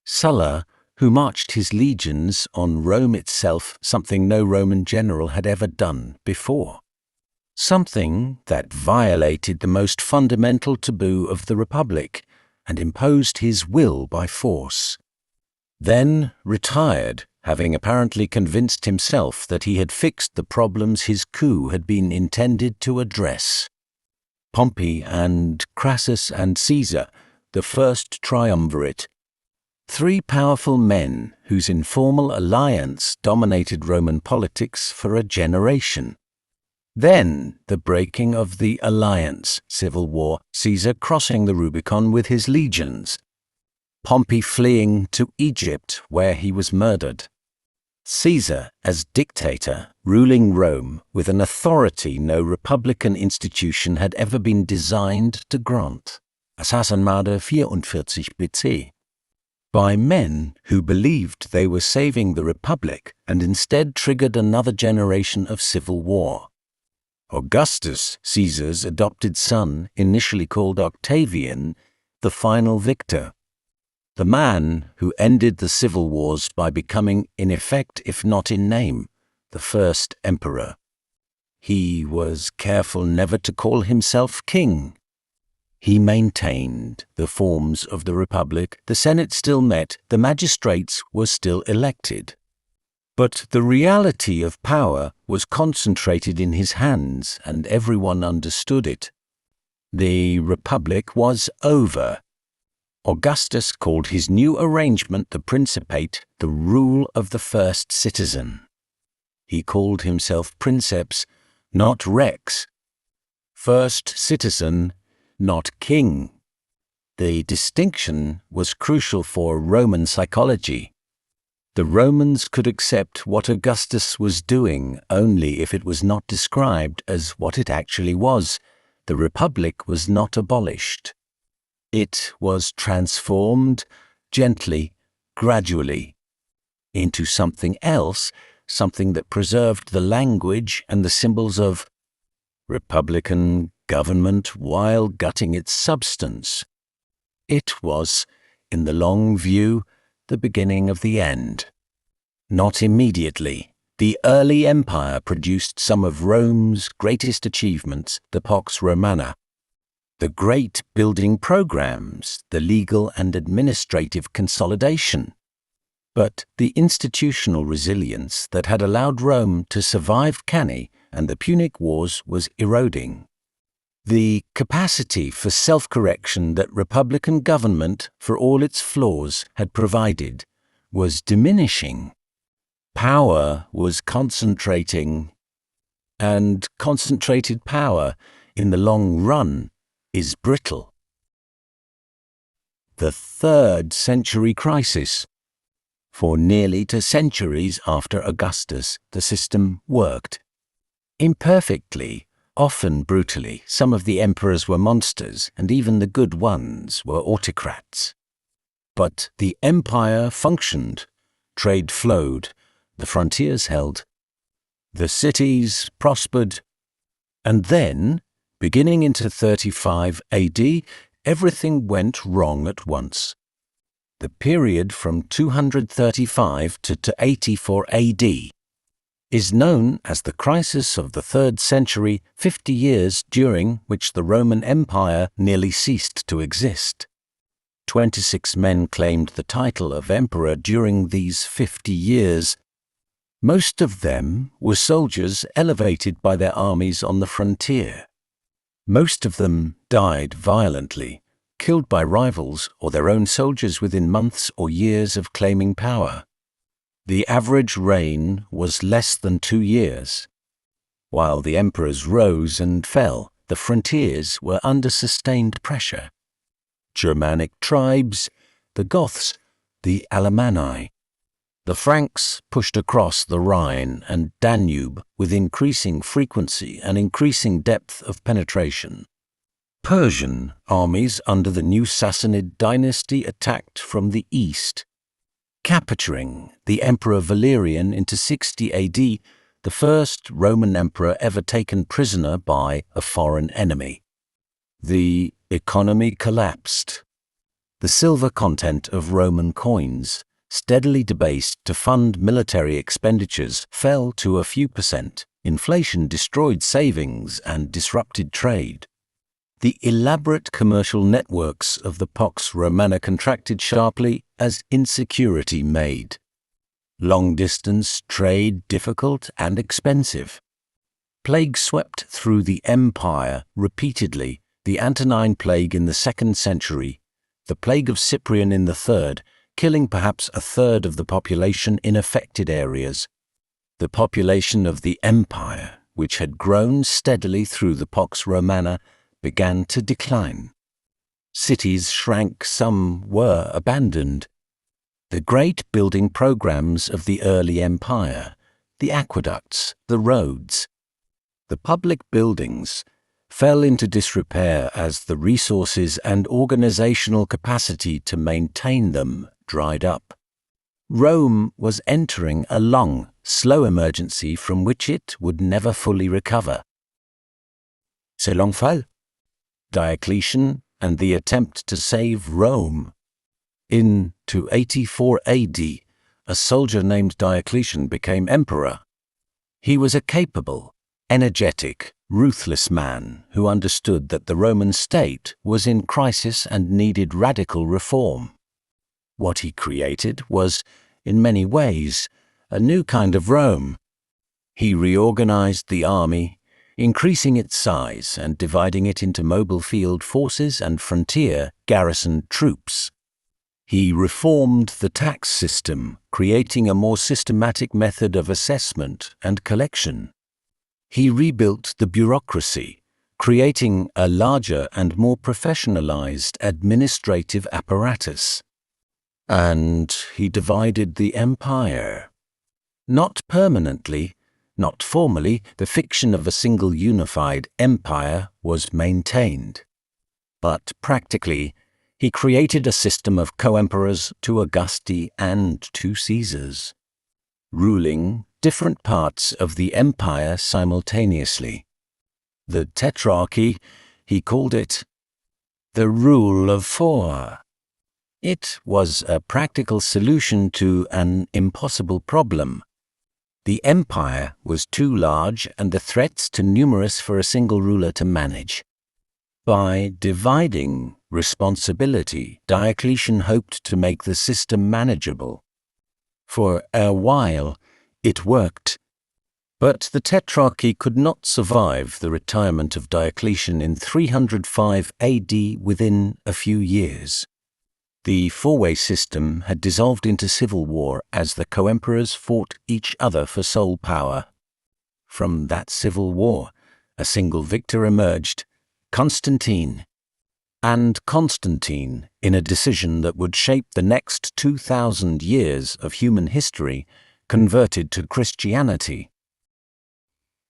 Sulla, who marched his legions on Rome itself, something no Roman general had ever done before. Something that violated the most fundamental taboo of the Republic and imposed his will by force. Then retired, having apparently convinced himself that he had fixed the problems his coup had been intended to address. Pompey and Crassus and Caesar, the first triumvirate, three powerful men whose informal alliance dominated Roman politics for a generation. Then the breaking of the alliance, civil war, Caesar crossing the Rubicon with his legions, Pompey fleeing to Egypt, where he was murdered. Caesar as dictator, ruling Rome with an authority no republican institution had ever been designed to grant. Assassinmorde 44 BC. By men who believed they were saving the Republic and instead triggered another generation of civil war. Augustus, Caesar's adopted son, initially called Octavian, the final victor. The man who ended the civil wars by becoming, in effect if not in name, the first emperor. He was careful never to call himself king. He maintained the forms of the Republic, the Senate still met, the magistrates were still elected. But the reality of power was concentrated in his hands, and everyone understood it. The Republic was over. Augustus called his new arrangement the Principate, the rule of the first citizen. He called himself Princeps, not Rex. First citizen, not king. The distinction was crucial for Roman psychology. The Romans could accept what Augustus was doing only if it was not described as what it actually was. The Republic was not abolished. It was transformed gently, gradually, into something else, something that preserved the language and the symbols of republican government while gutting its substance. It was, in the long view, the beginning of the end. Not immediately. The early empire produced some of Rome's greatest achievements, the Pax Romana. The great building programs, the legal and administrative consolidation. But the institutional resilience that had allowed Rome to survive Cannae and the Punic Wars was eroding. The capacity for self-correction that republican government, for all its flaws, had provided was diminishing. Power was concentrating, and concentrated power, in the long run, is brittle. The 3rd century crisis. For nearly 2 centuries after Augustus, the system worked. Imperfectly, often brutally, some of the emperors were monsters, and even the good ones were autocrats. But the empire functioned, trade flowed, the frontiers held, the cities prospered, and then, beginning into 35 AD, everything went wrong at once. The period from 235 to 84 AD is known as the crisis of the 3rd century, 50 years during which the Roman Empire nearly ceased to exist. 26 men claimed the title of emperor during these 50 years. Most of them were soldiers elevated by their armies on the frontier. Most of them died violently, killed by rivals or their own soldiers within months or years of claiming power. The average reign was less than 2 years. While the emperors rose and fell, the frontiers were under sustained pressure. Germanic tribes, the Goths, the Alemanni. The Franks pushed across the Rhine and Danube with increasing frequency and increasing depth of penetration. Persian armies under the new Sassanid dynasty attacked from the east. Capturing the Emperor Valerian into 60 AD, the first Roman emperor ever taken prisoner by a foreign enemy. The economy collapsed. The silver content of Roman coins, steadily debased to fund military expenditures, fell to a few percent. Inflation destroyed savings and disrupted trade. The elaborate commercial networks of the Pax Romana contracted sharply as insecurity made long-distance trade difficult and expensive. Plague swept through the empire repeatedly, the Antonine Plague in the 2nd century, the Plague of Cyprian in the 3rd, killing perhaps 1/3 of the population in affected areas. The population of the empire, which had grown steadily through the Pax Romana, began to decline. Cities shrank, some were abandoned. The great building programs of the early empire, the aqueducts, the roads, the public buildings, fell into disrepair as the resources and organizational capacity to maintain them dried up. Rome was entering a long, slow emergency from which it would never fully recover. C'est l'enfant. Diocletian and the attempt to save Rome. In 284 AD, a soldier named Diocletian became emperor. He was a capable, energetic, ruthless man who understood that the Roman state was in crisis and needed radical reform. What he created was, in many ways, a new kind of Rome. He reorganized the army, increasing its size and dividing it into mobile field forces and frontier garrison troops. He reformed the tax system, creating a more systematic method of assessment and collection. He rebuilt the bureaucracy, creating a larger and more professionalized administrative apparatus. And he divided the empire. Not permanently, not formally, the fiction of a single unified empire was maintained. But practically, he created a system of co-emperors, 2 Augusti and 2 Caesars, ruling different parts of the empire simultaneously. The tetrarchy, he called it the rule of 4. It was a practical solution to an impossible problem. The empire was too large and the threats too numerous for a single ruler to manage. By dividing responsibility, Diocletian hoped to make the system manageable. For a while, it worked. But the tetrarchy could not survive the retirement of Diocletian in 305 AD within a few years. The four-way system had dissolved into civil war as the co-emperors fought each other for sole power. From that civil war, a single victor emerged, Constantine. And Constantine, in a decision that would shape the next 2,000 years of human history, converted to Christianity.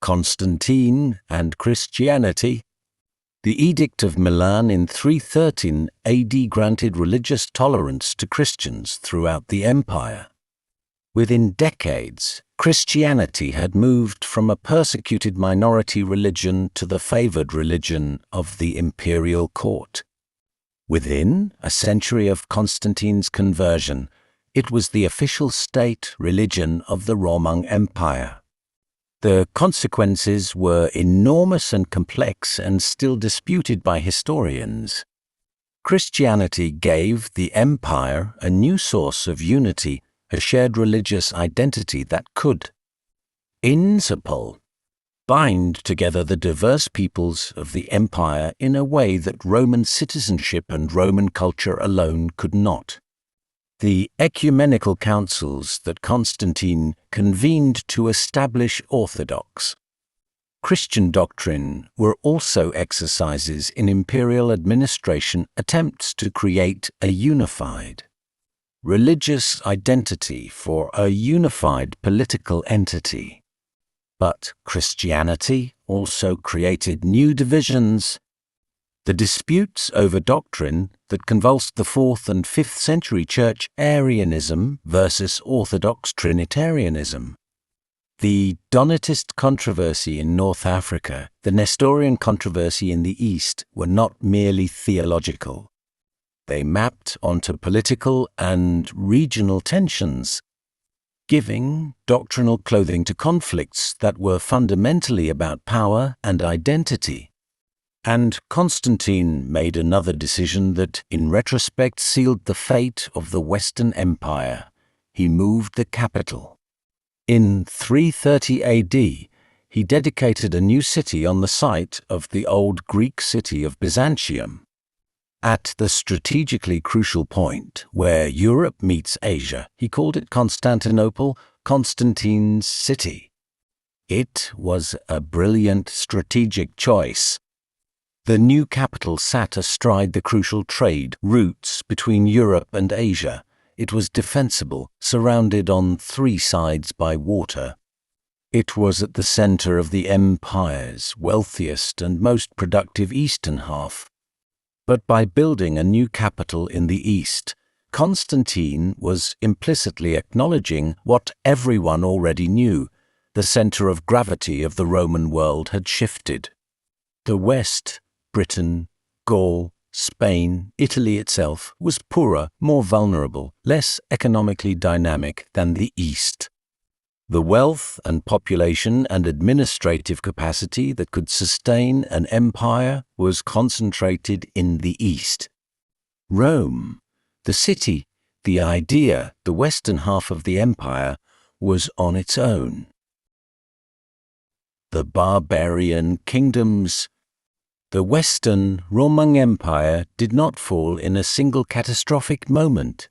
Constantine and Christianity. The Edict of Milan in 313 AD granted religious tolerance to Christians throughout the empire. Within decades, Christianity had moved from a persecuted minority religion to the favored religion of the imperial court. Within a century of Constantine's conversion, it was the official state religion of the Roman Empire. The consequences were enormous and complex and still disputed by historians. Christianity gave the empire a new source of unity, a shared religious identity that could, in principle, bind together the diverse peoples of the empire in a way that Roman citizenship and Roman culture alone could not. The ecumenical councils that Constantine convened to establish orthodox Christian doctrine were also exercises in imperial administration, attempts to create a unified religious identity for a unified political entity. But Christianity also created new divisions. The disputes over doctrine that convulsed the 4th and 5th century church, Arianism versus Orthodox Trinitarianism. The Donatist controversy in North Africa, the Nestorian controversy in the East were not merely theological. They mapped onto political and regional tensions, giving doctrinal clothing to conflicts that were fundamentally about power and identity. And Constantine made another decision that, in retrospect, sealed the fate of the Western Empire. He moved the capital. In 330 AD, he dedicated a new city on the site of the old Greek city of Byzantium. At the strategically crucial point where Europe meets Asia, he called it Constantinople, Constantine's city. It was a brilliant strategic choice. The new capital sat astride the crucial trade routes between Europe and Asia. It was defensible, surrounded on three sides by water. It was at the center of the empire's wealthiest and most productive eastern half. But by building a new capital in the east, Constantine was implicitly acknowledging what everyone already knew: the center of gravity of the Roman world had shifted. The West, Britain, Gaul, Spain, Italy itself, was poorer, more vulnerable, less economically dynamic than the East. The wealth and population and administrative capacity that could sustain an empire was concentrated in the East. Rome, the city, the idea, the western half of the empire, was on its own. The barbarian kingdoms. The Western Roman Empire did not fall in a single catastrophic moment.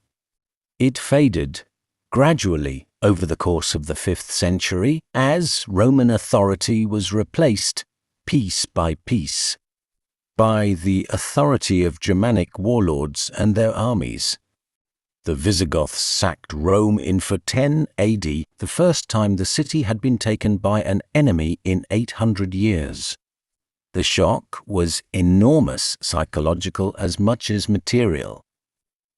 It faded gradually over the course of the 5th century as Roman authority was replaced, piece by piece, by the authority of Germanic warlords and their armies. The Visigoths sacked Rome in 410 AD, the first time the city had been taken by an enemy in 800 years. The shock was enormous, psychological as much as material.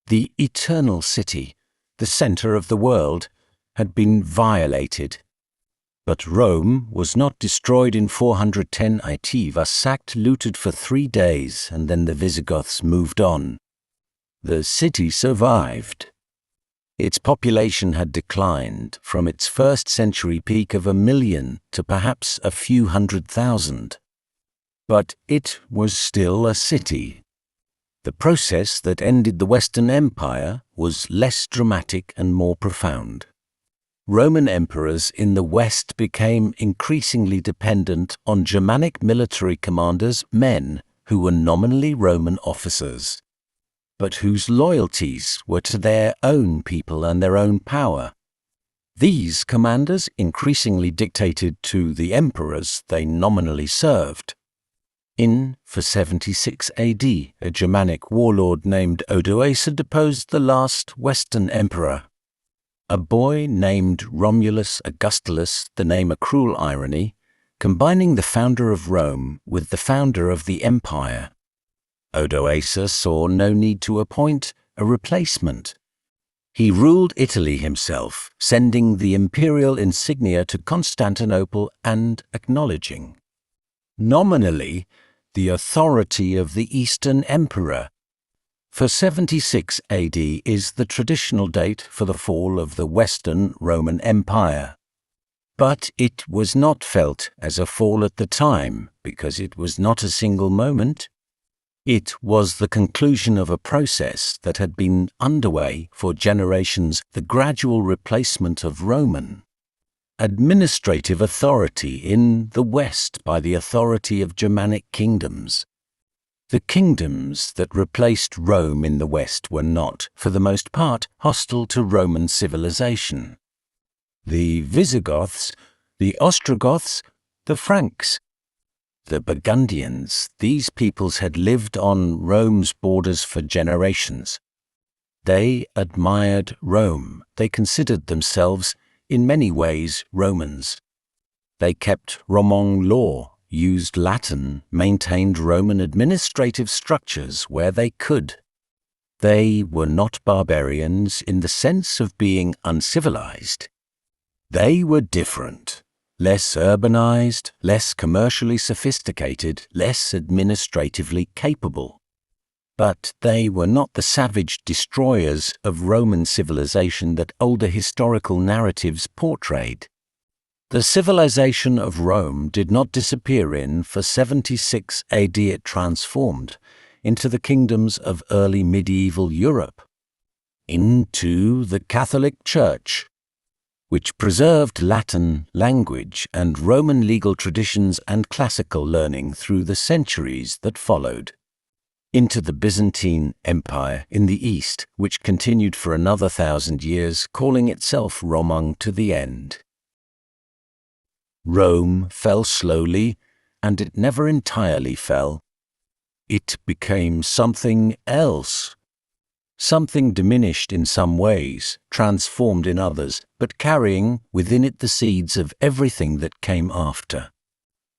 The eternal city, the center of the world, had been violated. But Rome was not destroyed in 410 IT, was sacked, looted for 3 days, and then the Visigoths moved on. The city survived. Its population had declined from its first-century peak of 1 million to perhaps a few 100,000. But it was still a city. The process that ended the Western Empire was less dramatic and more profound. Roman emperors in the West became increasingly dependent on Germanic military commanders, men who were nominally Roman officers, but whose loyalties were to their own people and their own power. These commanders increasingly dictated to the emperors they nominally served. In 476 AD, a Germanic warlord named Odoacer deposed the last Western emperor. A boy named Romulus Augustulus, the name a cruel irony, combining the founder of Rome with the founder of the empire. Odoacer saw no need to appoint a replacement. He ruled Italy himself, sending the imperial insignia to Constantinople and acknowledging, nominally, the authority of the Eastern Emperor. 476 AD is the traditional date for the fall of the Western Roman Empire. But it was not felt as a fall at the time because it was not a single moment. It was the conclusion of a process that had been underway for generations, the gradual replacement of Roman administrative authority in the West by the authority of Germanic kingdoms. The kingdoms that replaced Rome in the West were not, for the most part, hostile to Roman civilization. The Visigoths, the Ostrogoths, the Franks, the Burgundians, these peoples had lived on Rome's borders for generations. They admired Rome. They considered themselves, in many ways, Romans. They kept Roman law, used Latin, maintained Roman administrative structures where they could. They were not barbarians in the sense of being uncivilized. They were different, less urbanized, less commercially sophisticated, less administratively capable. But they were not the savage destroyers of Roman civilization that older historical narratives portrayed. The civilization of Rome did not disappear in 476 AD. It transformed into the kingdoms of early medieval Europe, into the Catholic Church, which preserved Latin language and Roman legal traditions and classical learning through the centuries that followed, into the Byzantine Empire in the East, which continued for another 1,000 years, calling itself Roman to the end. Rome fell slowly, and it never entirely fell. it became something else. Something diminished in some ways, transformed in others, but carrying within it the seeds of everything that came after.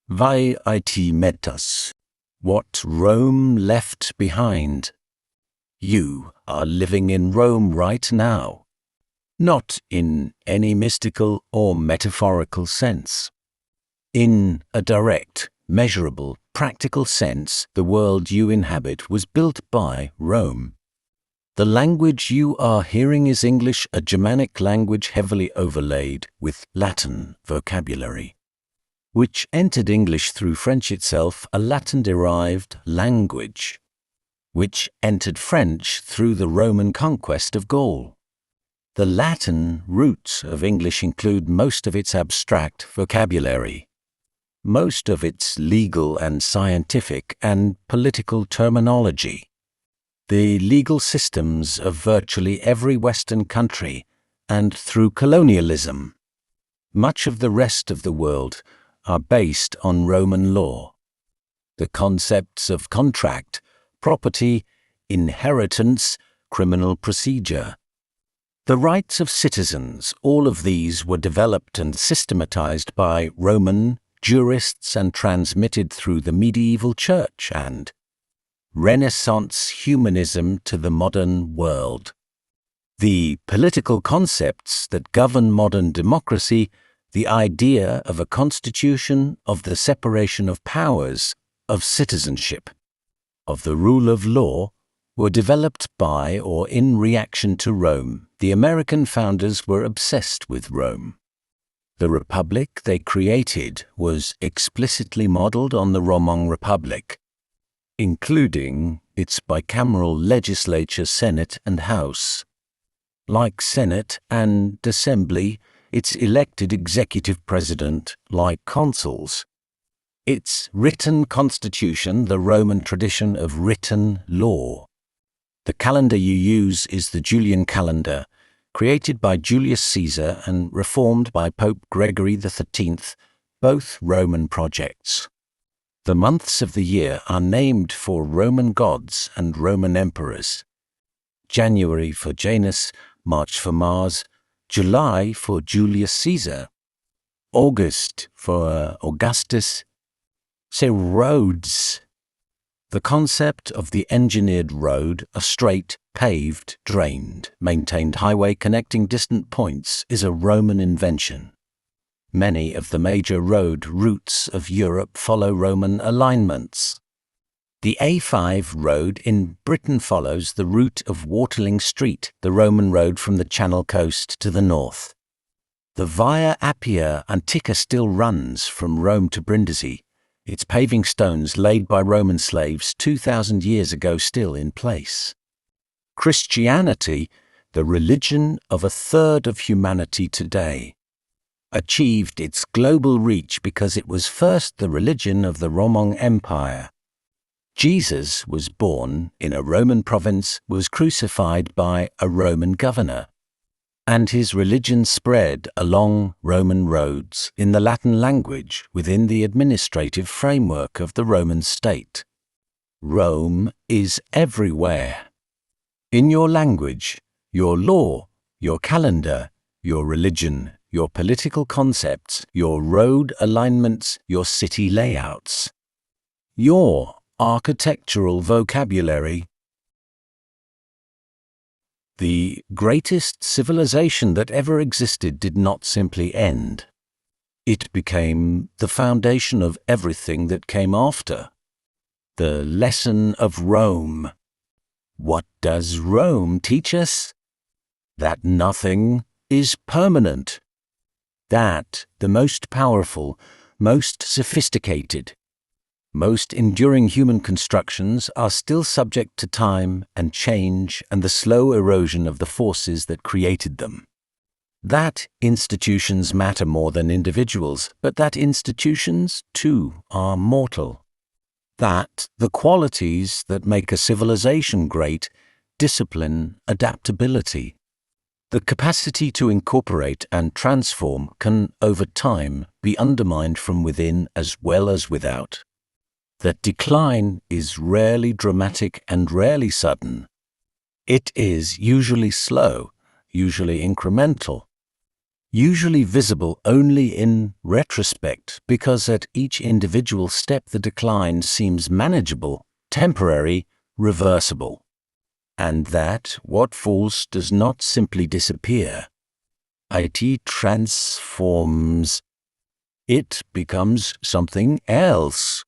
Vai it metas, what Rome left behind. You are living in Rome right now, not in any mystical or metaphorical sense. In a direct, measurable, practical sense, the world you inhabit was built by Rome. The language you are hearing is English, a Germanic language heavily overlaid with Latin vocabulary, which entered English through French itself, a Latin-derived language, which entered French through the Roman conquest of Gaul. The Latin roots of English include most of its abstract vocabulary, most of its legal and scientific and political terminology, the legal systems of virtually every Western country, and through colonialism. Much of the rest of the world are based on Roman law. The concepts of contract, property, inheritance, criminal procedure, the rights of citizens, all of these were developed and systematized by Roman jurists and transmitted through the medieval church and Renaissance humanism to the modern world. The political concepts that govern modern democracy, the idea of a constitution, of the separation of powers, of citizenship, of the rule of law, were developed by or in reaction to Rome. The American founders were obsessed with Rome. The republic they created was explicitly modeled on the Roman Republic, including its bicameral legislature, Senate and House. Like Senate and Assembly, its elected executive president, like consuls. Its written constitution, the Roman tradition of written law. The calendar you use is the Julian calendar, created by Julius Caesar and reformed by Pope Gregory XIII, both Roman projects. The months of the year are named for Roman gods and Roman emperors. January for Janus, March for Mars, July for Julius Caesar, August for Augustus. Say roads. The concept of the engineered road, a straight, paved, drained, maintained highway connecting distant points, is a Roman invention. Many of the major road routes of Europe follow Roman alignments. The A5 road in Britain follows the route of Waterling Street, the Roman road from the Channel coast to the north. The Via Appia Antica still runs from Rome to Brindisi, its paving stones laid by Roman slaves 2,000 years ago still in place. Christianity, the religion of a third of humanity today, achieved its global reach because it was first the religion of the Roman Empire. Jesus was born in a Roman province, was crucified by a Roman governor, and his religion spread along Roman roads in the Latin language within the administrative framework of the Roman state. Rome is everywhere. In your language, your law, your calendar, your religion, your political concepts, your road alignments, your city layouts, your architectural vocabulary. The greatest civilization that ever existed did not simply end. It became the foundation of everything that came after. The lesson of Rome. What does Rome teach us? That nothing is permanent. That the most powerful, most sophisticated, most enduring human constructions are still subject to time and change and the slow erosion of the forces that created them. That institutions matter more than individuals, but that institutions, too, are mortal. That the qualities that make a civilization great, discipline, adaptability, the capacity to incorporate and transform can, over time, be undermined from within as well as without. that decline is rarely dramatic and rarely sudden. It is usually slow, usually incremental, usually visible only in retrospect, because at each individual step the decline seems manageable, temporary, reversible, and that what falls does not simply disappear. It transforms. It becomes something else.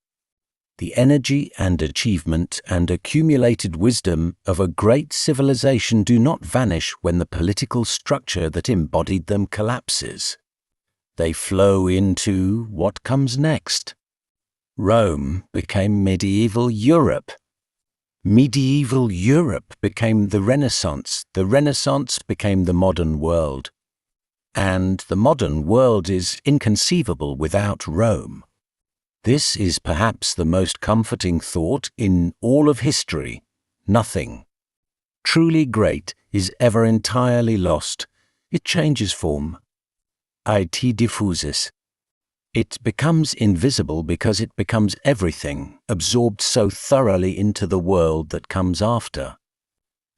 The energy and achievement and accumulated wisdom of a great civilization do not vanish when the political structure that embodied them collapses. They flow into what comes next. Rome became medieval Europe. Medieval Europe became the Renaissance became the modern world. And the modern world is inconceivable without Rome. This is perhaps the most comforting thought in all of history. Nothing truly great is ever entirely lost. It changes form. It diffuses. It becomes invisible because it becomes everything, absorbed so thoroughly into the world that comes after,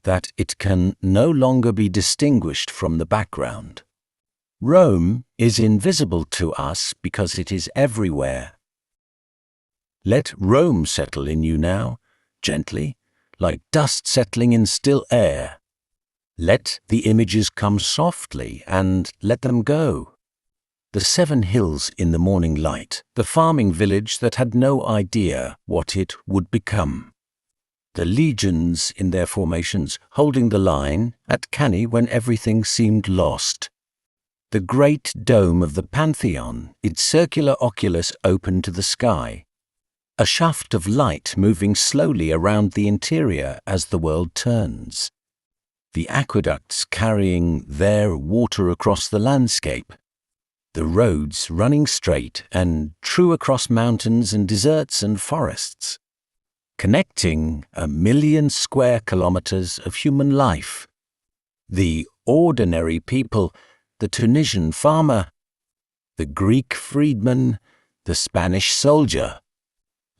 that it can no longer be distinguished from the background. Rome is invisible to us because it is everywhere. Let Rome settle in you now, gently, like dust settling in still air. Let the images come softly and let them go. The 7 hills in the morning light, the farming village that had no idea what it would become. The legions in their formations holding the line at Cannae when everything seemed lost. The great dome of the Pantheon, its circular oculus open to the sky. A shaft of light moving slowly around the interior as the world turns. The aqueducts carrying their water across the landscape. The roads running straight and true across mountains and deserts and forests. Connecting 1,000,000 square kilometers of human life. The ordinary people, the Tunisian farmer, the Greek freedman, the Spanish soldier,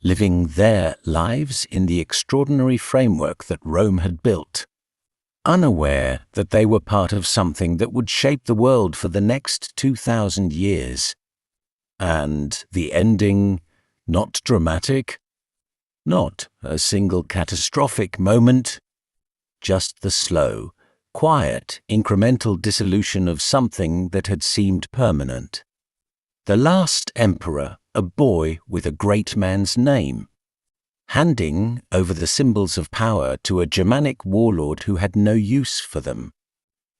living their lives in the extraordinary framework that Rome had built, unaware that they were part of something that would shape the world for the next 2,000 years. And the ending, not dramatic, not a single catastrophic moment, just the slow, quiet, incremental dissolution of something that had seemed permanent. The last emperor, a boy with a great man's name, handing over the symbols of power to a Germanic warlord who had no use for them.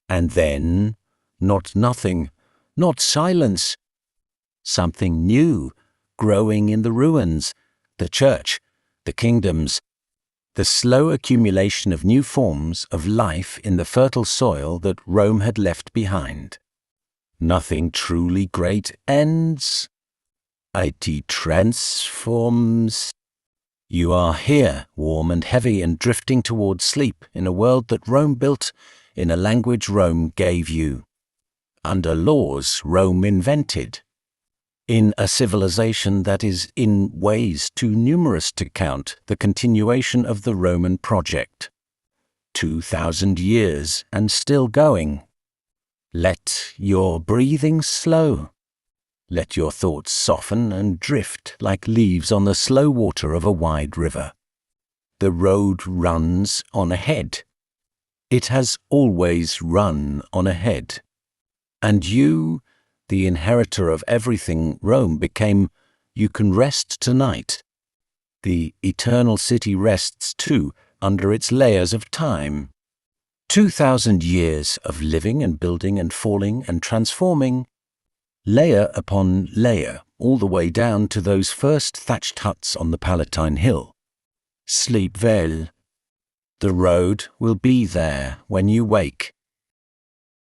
And then, not nothing, not silence, something new growing in the ruins, the church, the kingdoms, the slow accumulation of new forms of life in the fertile soil that Rome had left behind. Nothing truly great ends. It transforms. You are here, warm and heavy and drifting towards sleep in a world that Rome built, in a language Rome gave you, under laws Rome invented, in a civilization that is in ways too numerous to count the continuation of the Roman project. 2,000 years and still going. Let your breathing slow. Let your thoughts soften and drift like leaves on the slow water of a wide river. The road runs on ahead. It has always run on ahead. And you, the inheritor of everything Rome became, you can rest tonight. The eternal city rests too under its layers of time. 2,000 years of living and building and falling and transforming, layer upon layer, all the way down to those first thatched huts on the Palatine Hill. Sleep well. The road will be there when you wake.